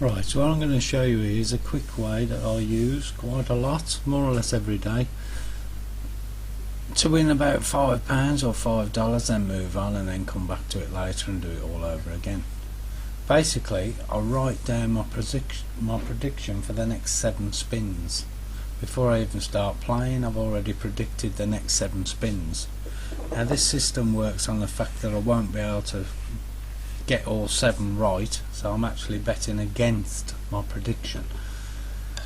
Right, so what I'm going to show you is a quick way that I use quite a lot, more or less every day, to win about £5 or $5, then move on and then come back to it later and do it all over again. Basically, I write down my prediction for the next 7 spins. Before I even start playing, I've already predicted the next 7 spins. Now this system works on the fact that I won't be able to get all 7 right, so I'm actually betting against my prediction.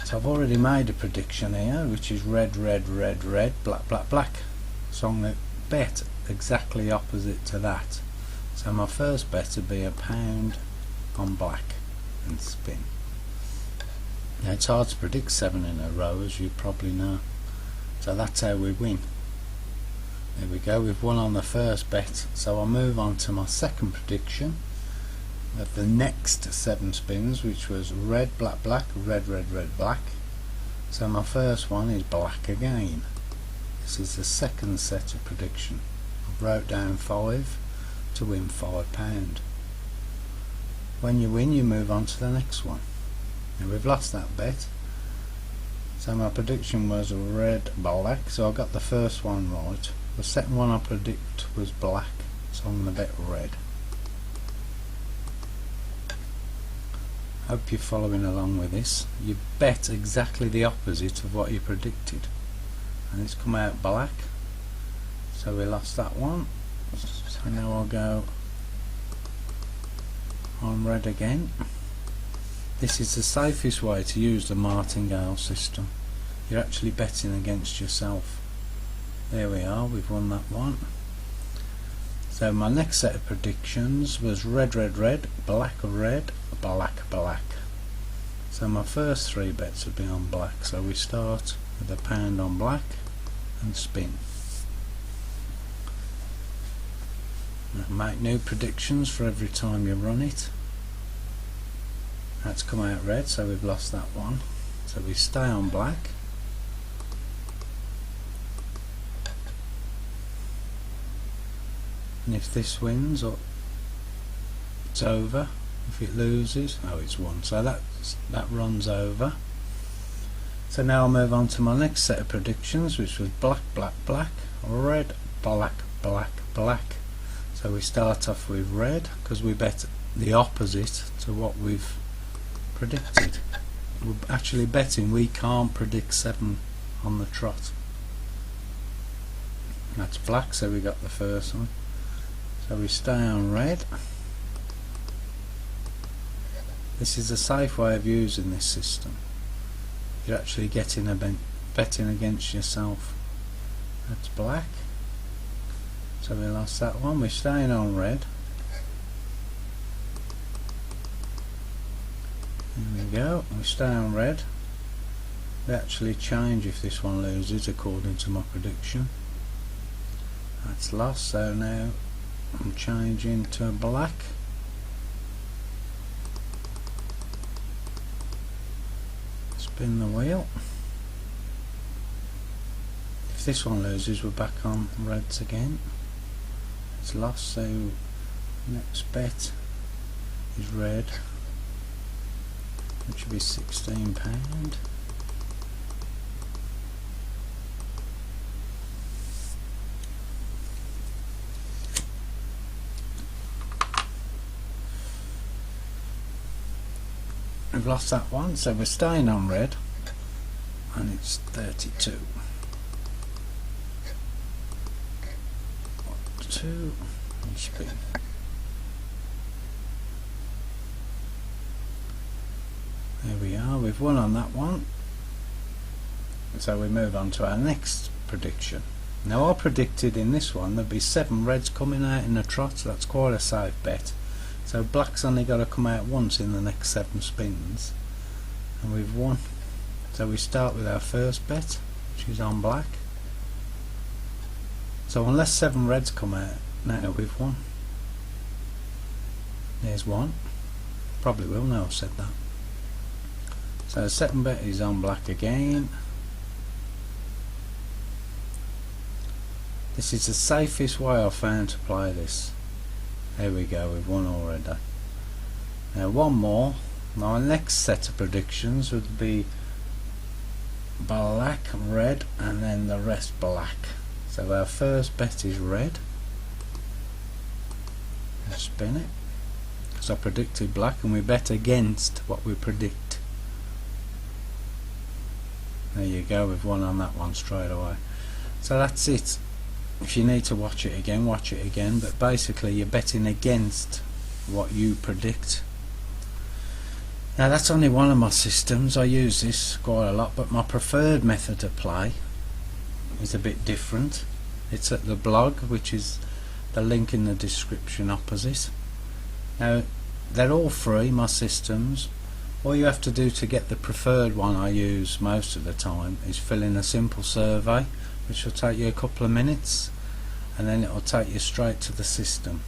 So I've already made a prediction here, which is red, red, red, red, black, black, black. So I'm going to bet exactly opposite to that. So my first bet would be £1 on black and spin. Now it's hard to predict 7 in a row, as you probably know. So that's how we win. There we go, we've won on the first bet. So I'll move on to my second prediction of the next 7 spins, which was red, black, black, red, red, red, black. So my first one is black again. This is the second set of prediction. I wrote down 5 to win £5. When you win, you move on to the next one. Now we've lost that bet. So my prediction was red, black, so I got the first one right. The second one I predict was black, so I'm going to bet red. Hope you're following along with this. You bet exactly the opposite of what you predicted, and it's come out black, so we lost that one. So now I'll go on red again. This is the safest way to use the martingale system. You're actually betting against yourself. There we are, we've won that one. So my next set of predictions was red, red, red, black, red, black, black. So my first 3 bets would be on black. So we start with £1 on black and spin. Now make new predictions for every time you run it. That's come out red, so we've lost that one. So we stay on black. And if this wins, or it's over. If it loses, oh, it's won. So that runs over. So now I'll move on to my next set of predictions, which was black, black, black, red, black, black, black. So we start off with red, because we bet the opposite to what we've predicted. We're actually betting we can't predict 7 on the trot. That's black, so we got the first one. So we stay on red. This is a safe way of using this system. You're actually getting betting against yourself. That's black. So we lost that one. We're staying on red. There we go. We stay on red. We actually change if this one loses according to my prediction. That's lost. So now I'm changing to black. Spin the wheel. If this one loses, we're back on reds again. It's lost, so next bet is red, which will be £16. We've lost that one, so we're staying on red, and it's 32. 2 and spin. There we are, we've won on that one. So we move on to our next prediction. Now I predicted in this one there'd be 7 reds coming out in a trot, so that's quite a safe bet. So black's only got to come out once in the next 7 spins, and we've won. So we start with our first bet, which is on black. So unless 7 reds come out, now we've won. There's one. Probably will now I've said that. So the second bet is on black again. This is the safest way I've found to play this. There we go, we've won already. Now one more, Now our next set of predictions would be black, red, and then the rest black. So our first bet is red. Let's spin it, because I predicted black and we bet against what we predict. There you go, we've won on that one straight away. So that's it. If you need to watch it again, but basically you're betting against what you predict. Now that's only one of my systems. I use this quite a lot, but my preferred method of play is a bit different. It's at the blog, which is the link in the description opposite. Now they're all free, my systems. All you have to do to get the preferred one I use most of the time is fill in a simple survey, which will take you a couple of minutes, and then it will take you straight to the system.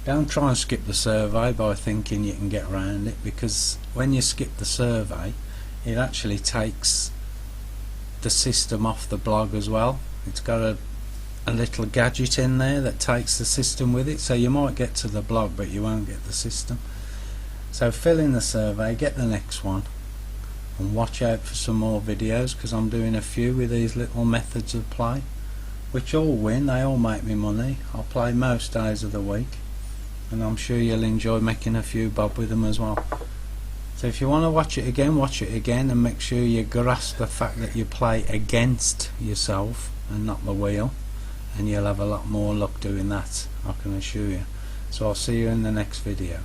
Don't try and skip the survey by thinking you can get around it, because when you skip the survey it actually takes the system off the blog as well. It's got a little gadget in there that takes the system with it, so you might get to the blog but you won't get the system. So fill in the survey, get the next one, and watch out for some more videos, because I'm doing a few with these little methods of play, which all win. They all make me money. I'll play most days of the week, and I'm sure you'll enjoy making a few bob with them as well. So if you want to watch it again, and make sure you grasp the fact that you play against yourself and not the wheel, and you'll have a lot more luck doing that, I can assure you. So I'll see you in the next video.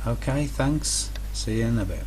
Okay, thanks, see you in a bit.